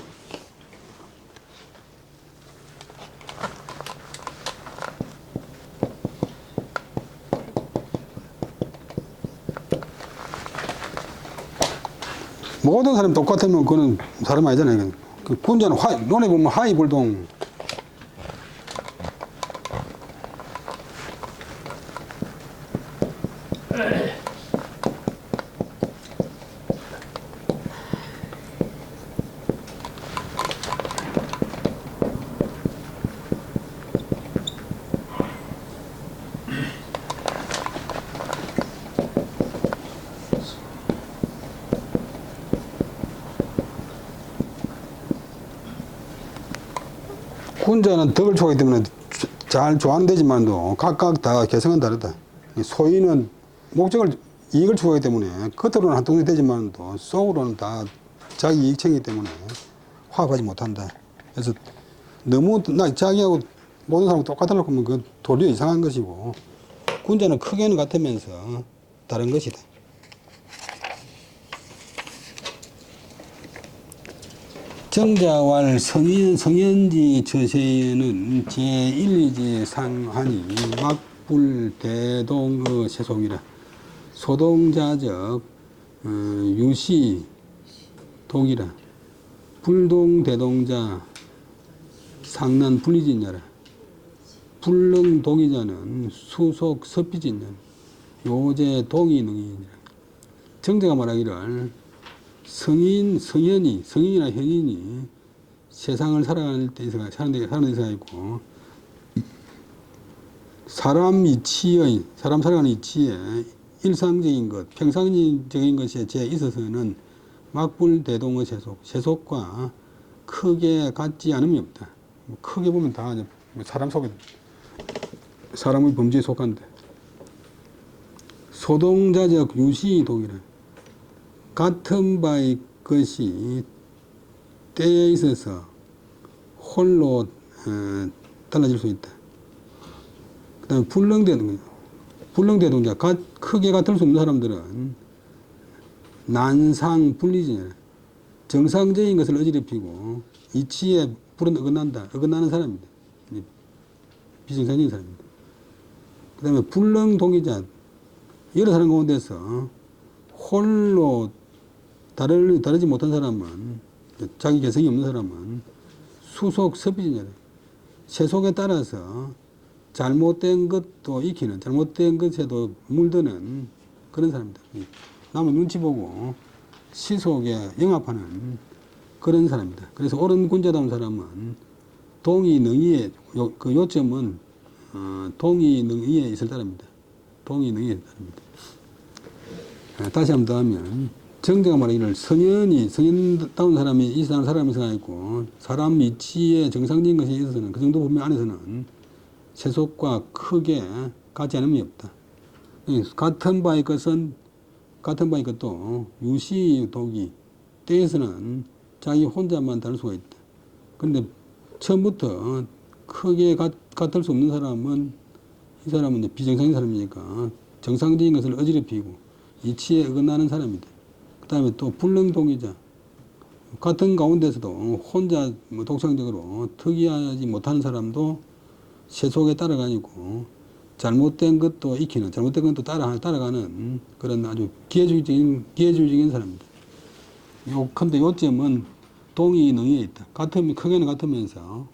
모든 사람이 똑같으면 그거는 사람 아니잖아요. 그 군자는 논에 보면 하이불동. 군자는 덕을 추구하기 때문에 잘 좋아는 되지만도 각각 다 개성은 다르다. 소인은 목적을, 이익을 추구하기 때문에 겉으로는 한 통이 되지만도 속으로는 다 자기 이익청이기 때문에 화합하지 못한다. 그래서 너무 자기하고 모든 사람하고 똑같으려고 하면 그 도리어 이상한 것이고, 군자는 크게는 같으면서 다른 것이다. 정자왈 성현지 처세에는 제1, 2지 상하니 막불대동의 세속이라. 소동자적 유시 독이라. 불동대동자 상난 불리진자라. 불능동이자는 수속 섭비진자라. 요제 동이능이니라. 정자가 말하기를 성인이나 현인이 세상을 살아가는 데 있고, 사람 살아가는 이치에 일상적인 것, 평상적인 것에 제 있어서는 막불대동의 세속과 크게 같지 않음이 없다. 크게 보면 다 사람의 범죄에 속한다. 소동자적 유시독이라. 같은 바의 것이 때에 있어서 홀로 달라질 수 있다. 그 다음에 불능대동자, 크게 같을 수 없는 사람들은 난상 분리지냐. 정상적인 것을 어지럽히고 이치에 어긋나는 사람입니다. 비정상적인 사람입니다. 그 다음에 불능동의자, 여러 사람 가운데서 홀로 다르지 못한 사람은, 자기 개성이 없는 사람은 수속 섭비진이다. 세속에 따라서 잘못된 것도 익히는, 잘못된 것에도 물드는 그런 사람입니다. 남의 눈치 보고 시속에 영합하는 그런 사람입니다. 그래서 옳은 군자다운 사람은 동의능의의 그 요점은 동의능의에 있을 따릅니다. 동의능의에 따릅니다. 다시 한번 더 하면 정제가 말하기를 성인다운 사람이 이 사람이 있고 사람 이치에 정상적인 것에 있어서는 그 정도 범위 안에서는 세속과 크게 같지 않음이 없다. 같은 바의 것도 유시독이 때에서는 자기 혼자만 다룰 수가 있다. 그런데 처음부터 크게 같을 수 없는 사람은 이 사람은 이제 비정상인 사람이니까 정상적인 것을 어지럽히고 이치에 어긋나는 사람이다. 그 다음에 또 불능동이자 같은 가운데서도 혼자 독창적으로 특이하지 못하는 사람도 세속에 따라가지고 잘못된 것도 익히는, 잘못된 것도 따라가는 그런 아주 기회주의적인 사람입니다. 근데 요점은 동이 능에 있다. 크게는 같으면서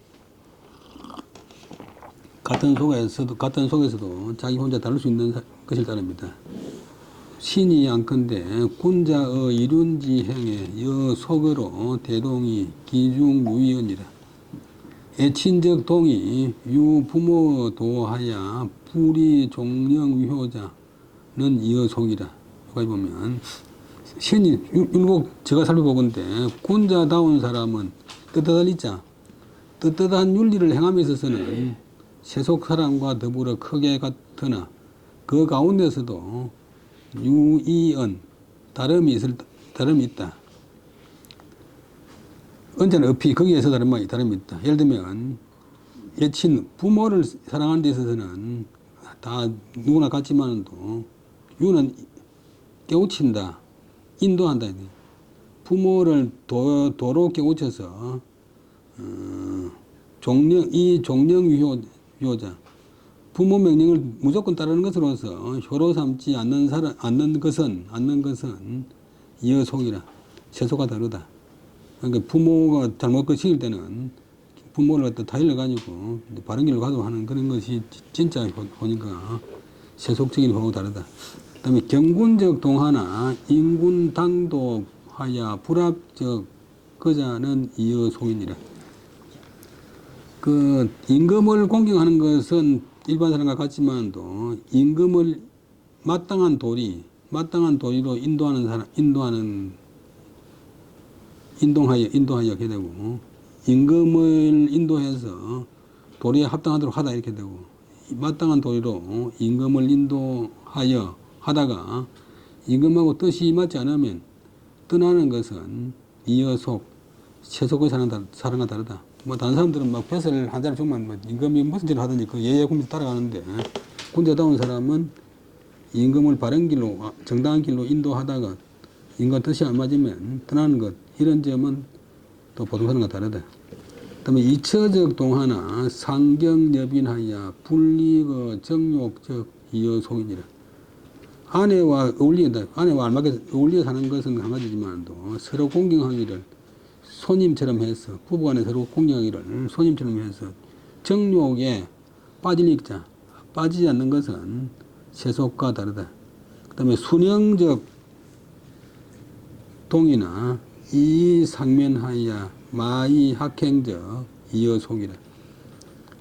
같은 속에서도 자기 혼자 다룰 수 있는 것을 따릅니다. 신이 안컨대 군자의 이륜지행에 여속으로 대동이 기중유의언이라. 애친적 동이 유부모도하야 불이 종령위효자는 이어속이라. 여기 보면 신이 율곡 제가 살펴보건대 군자다운 사람은 떳떳한 윤리를 행함에 있어서는 세속 사람과 더불어 크게 같으나 그 가운데서도 유이언 다름이 있다. 언제나 없이 거기에서 다름이 있다. 예를 들면 예친 부모를 사랑하는 데 있어서는 다 누구나 같지만도 유는 깨우친다, 인도한다. 부모를 도로 깨우쳐서 종령위효자 부모 명령을 무조건 따르는 것으로서 효로 삼지 않는 것은 이어속이라. 세속과 다르다. 그러니까 부모가 잘못 시킬 때는 부모를 갖다 타일러 가지고 바른 길로 가도록 하는 그런 것이 진짜 보니까 세속적인 호하고 다르다. 그다음에 경군적 동하나 인군 당도하야 불합적 거자는 이어속이니라. 그 임금을 공경하는 것은 일반 사람과 같지만도 임금을 마땅한 도리로 인도하여 이렇게 되고, 임금을 인도해서 도리에 합당하도록 하다 이렇게 되고, 마땅한 도리로 임금을 인도하여 하다가 임금하고 뜻이 맞지 않으면 떠나는 것은 이어속, 세속의 사랑과 다르다. 다른 사람들은 뱃을 한 사람 죽으면 임금이 무슨 짓을 하든지 그 예의 군비 따라가는데, 군자다운 사람은 임금을 바른 길로, 정당한 길로 인도하다가 인간 뜻이 안 맞으면 떠나는 것, 이런 점은 또 보통 사람과 다르다. 그 다음에 이처적 동하나 상경여빈하여 분리거 정욕적 이어속이니라. 아내와 알맞게 어울려 사는 것은 한 가지지만도 서로 공경하기를 손님처럼 해서, 부부간에 서로 공경하기를 손님처럼 해서 정욕에 빠지지 않는 것은 세속과 다르다. 그 다음에 순형적 동이나 이상면하야 마이학행적 이어속이라.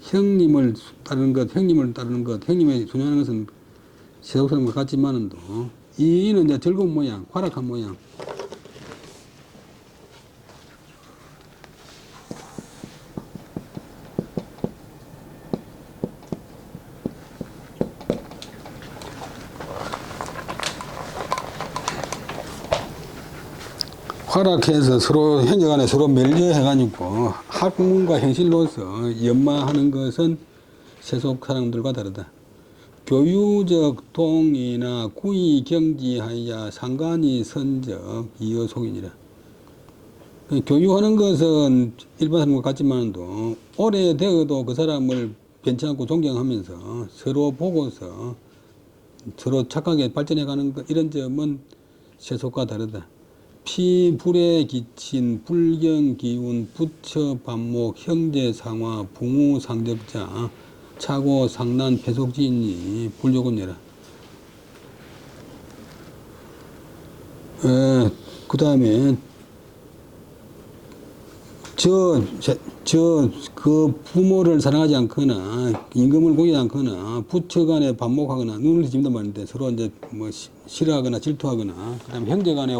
형님을 따르는 것, 형님의 순종하는 것은 세속 사람과 같지만도 이는 이제 즐거운 모양, 활락한 모양. 활락해서 서로 형제간에 서로 멸려해가지고 학문과 현실로서 연마하는 것은 세속 사람들과 다르다. 교유적 동이나 구의 경지하여 상관이 선적 이어속이니라. 교유하는 것은 일반 사람과 같지만도 오래되어도 그 사람을 변치 않고 존경하면서 서로 보고서 서로 착하게 발전해가는 것, 이런 점은 세속과 다르다. 피, 불에 기친 불경, 기운, 부처, 반목, 형제, 상화, 붕우, 상접자, 차고, 상난, 배속지인이 불조건이라. 그 다음에 그 부모를 사랑하지 않거나, 임금을 공개하지 않거나, 부처 간에 반목하거나, 눈을 뒤집는단 말인데, 서로 이제 뭐 싫어하거나 질투하거나, 그 다음에 형제 간에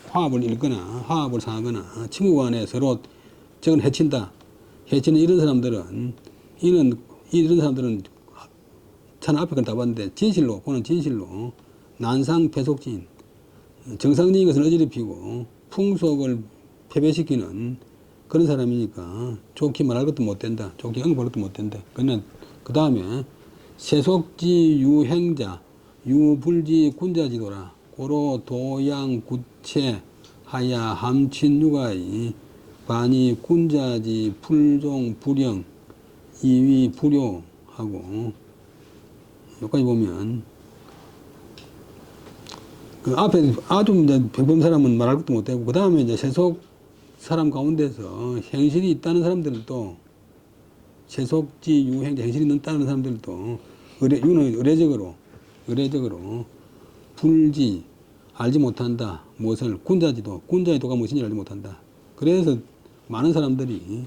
화합을 잃거나, 화합을 상하거나, 친구 간에 서로 저건 해친다. 해치는 이런 사람들은, 이런 사람들은 차는 앞에 건 다 봤는데, 그는 진실로, 난상패속진, 정상적인 것을 어지럽히고, 풍속을 패배시키는 그런 사람이니까 좋게 말할 것도 못 된다. 좋게 언급할 것도 못 된다. 그 다음에 세속지 유행자, 유불지 군자지도라. 고로 도양 구체 하야 함친유가이 반이 군자지 불종 불영 이위 불효하고 여기까지 보면 그 앞에 아주 이제 평범 사람은 말할 것도 못하고 그 다음에 이제 세속 사람 가운데서 행실이 있다는 사람들도 세속지 유행자 행실이 있다는 사람들도 의례적으로 불지 알지 못한다. 무엇을 군자지도가 무엇인지 알지 못한다. 그래서 많은 사람들이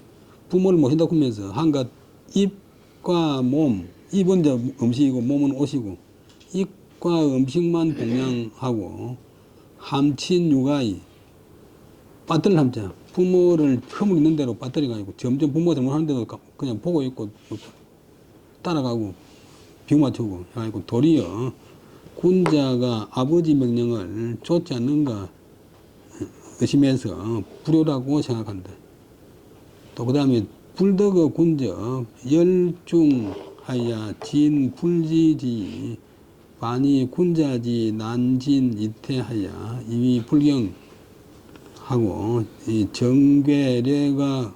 부모를 모신다고 하면서 한갓 입과 몸, 입은 이제 음식이고 몸은 옷이고 입과 음식만 봉양하고 함친 육아이 빠뜨릴 함자 부모를 허물 있는 대로 빠뜨려가지고 점점 부모가 잘못하는 대로 그냥 보고 있고 따라가고 비유 맞추고 해가지고 도리어 군자가 아버지 명령을 좇지 않는가 의심해서 불효라고 생각한다. 또 그 다음에 불덕의 군적 열중하야 진 불지지 반이 군자지 난진 이태하야 이위 불경하고 이 정괴례가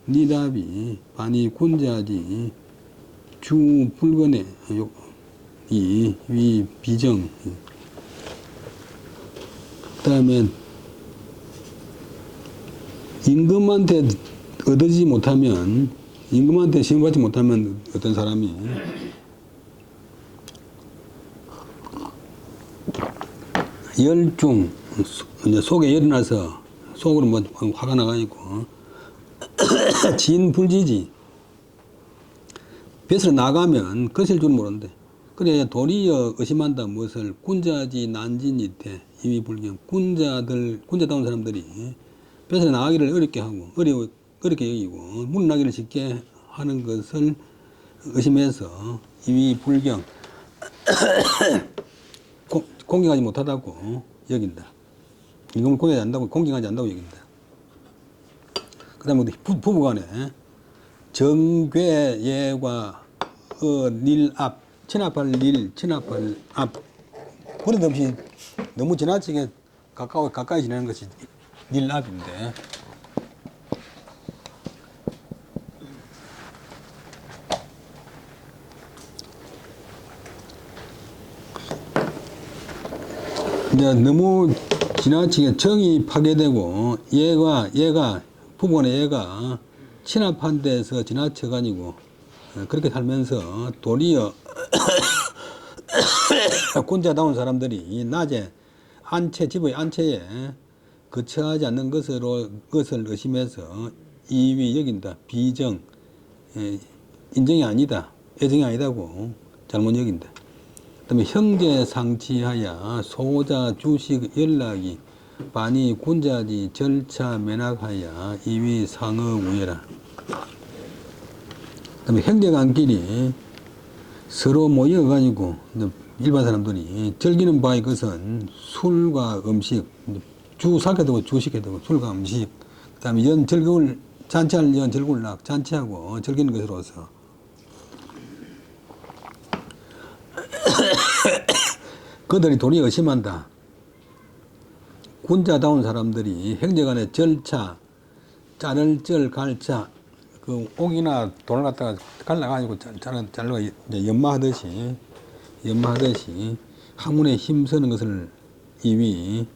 니답이 반이 군자지 주 불건에 이 비정 그 다음에 임금한테 얻지 못하면 임금한테 시험받지 못하면 어떤 사람이 열중 이제 속에 열이 나서 속으로 뭐 화가 나가지고 진불지지 뱃으로 나가면 거실 줄 모르는데 그래 도리어 의심한다 무엇을 군자지 난진이태 이미 불경 군자다운 사람들이 뱃으로 나가기를 어렵게 하고 어렵게 여기고 물나기를 쉽게 하는 것을 의심해서 이미 불경 공경하지 못하다고 여긴다. 임금을 공경하지 않는다고 여긴다. 그 다음에 부부간에 정괴예과 닐앞 친합할 앞 버릇없이 너무 지나치게 가까이 지내는 것이 닐앞인데 이제 너무 지나치게 정이 파괴되고 얘가 부부간의 얘가 친합한 데서 지나쳐가지고 그렇게 살면서 도리어 군자다운 사람들이 낮에 집의 안채에 거처하지 않는 것을 의심해서 이위 여긴다. 비정 인정이 아니다. 애정이 아니다고 잘못 여긴다. 그 다음에 형제 상치하야 소자 주식 연락이 반이 군자지 절차 면학하야 이위 상어 우예라. 그 다음에 형제간끼리 서로 모여가지고 일반 사람들이 즐기는 바의 것은 술과 음식 주사게 되고 주식게 되고 술과 음식 그 다음에 잔치할 즐거울 락 잔치하고 즐기는 것으로서 그들이 도리어 의심한다. 군자다운 사람들이 형제간의 절차, 자를 갈차, 그 옥이나 돌을 갖다가 갈라가지고 잘라가 연마하듯이 학문에 힘쓰는 것을 이위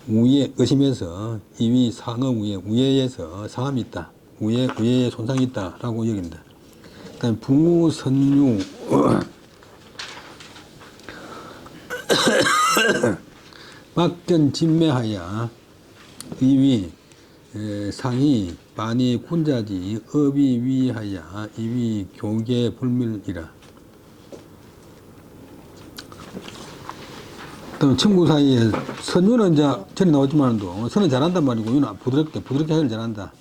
우예 의심해서 이위 상어 우예에서 상함이 있다. 우예에 손상이 있다라고 여긴다. 그다음에 붕우선유 박전 진매하야 이위 상이 반이 군자지 업이 위하야 이위 교계 불밀이라. 또 친구 사이에 선유는 이제 전에 나왔지만도 선은 잘한단 말이고 유는 부드럽게 하기를 잘한다.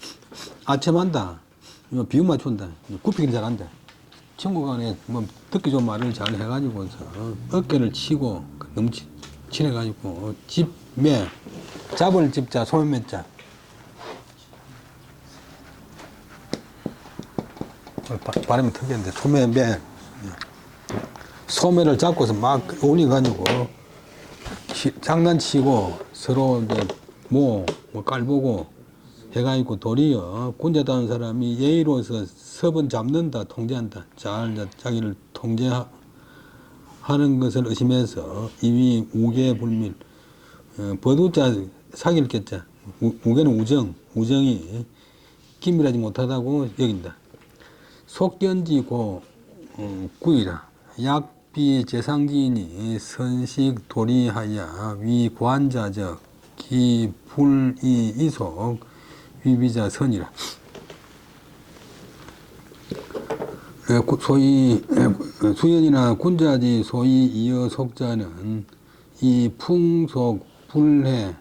아첨한다. 비유 맞춘다. 굽히기를 잘한다. 친구 간에 뭐 듣기 좋은 말을 잘 해가지고서 어깨를 치고 너무 친해가지고 집매 잡을 집자 소매자 발음이 특이한데 소매매 소매를 잡고서 막 올려가지고 장난치고 서로 이제 뭐 깔보고 해가지고 도리어 군자다운 사람이 예의로서 섭은 잡는다, 통제한다. 잘 자기를 통제하는 것을 의심해서 이위 우계 불밀. 버두자 사기를 깼자. 우계는 우정이 긴밀하지 못하다고 여긴다. 속견지고 구이라. 약비 재상지인이 선식 도리하야 위관자적 기불이 이속 위비자 선이라. 소위 수연이나 군자지 소위 이어 속자는 이 풍속 불해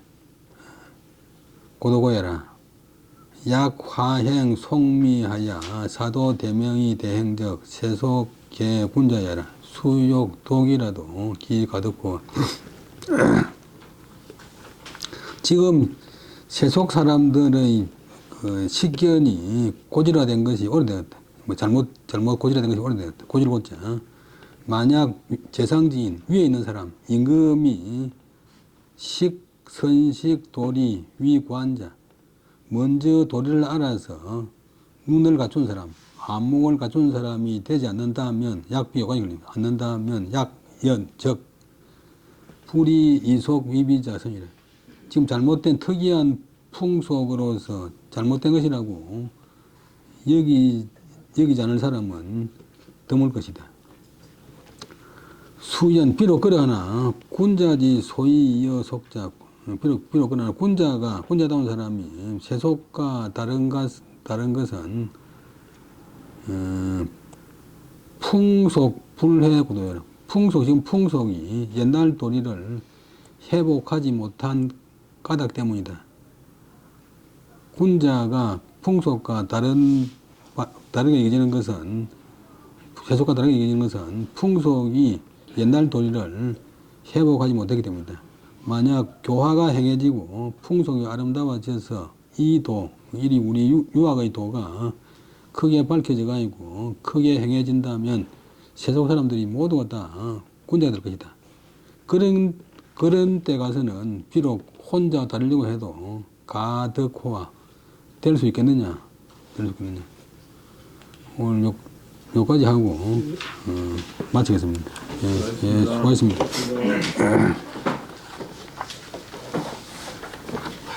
고도고해라. 약화행 속미하야 사도 대명이 대행적 세속계 군자야라. 수욕 독이라도 기 가득고. 지금 세속 사람들의 식견이 고질화된 것이 오래되었다. 뭐 잘못 고질화된 것이 오래되었다. 고질고자. 만약 재상지인 위에 있는 사람, 임금이 선식 도리 위관자, 먼저 도리를 알아서 눈을 갖춘 사람, 안목을 갖춘 사람이 되지 않는다면 약비 요관이 걸립니다. 않는다면 적 불이 이속 위비자 선이라. 지금 잘못된 특이한 풍속으로서 잘못된 것이라고 여기지 않을 사람은 드물 것이다. 수연 비록 그러나 군자지 소위 이어 속자. 비록 그러나 군자다운 사람이 세속과 다른 것은 풍속 불해 구도여라. 지금 풍속이 옛날 도리를 회복하지 못한 까닭 때문이다. 군자가 풍속과 다르게 여겨지는 것은, 세속과 다르게 여겨지는 것은 풍속이 옛날 도리를 회복하지 못했기 때문이다. 만약 교화가 행해지고 풍속이 아름다워져서 이 우리 유학의 도가 크게 밝혀져 가지고 크게 행해진다면 세속 사람들이 모두가 다 군자가 될 것이다. 그런 때 가서는 비록 혼자 다니려고 해도 가득호화 될 수 있겠느냐? 오늘 여기까지 하고 마치겠습니다. 예, 수고하셨습니다.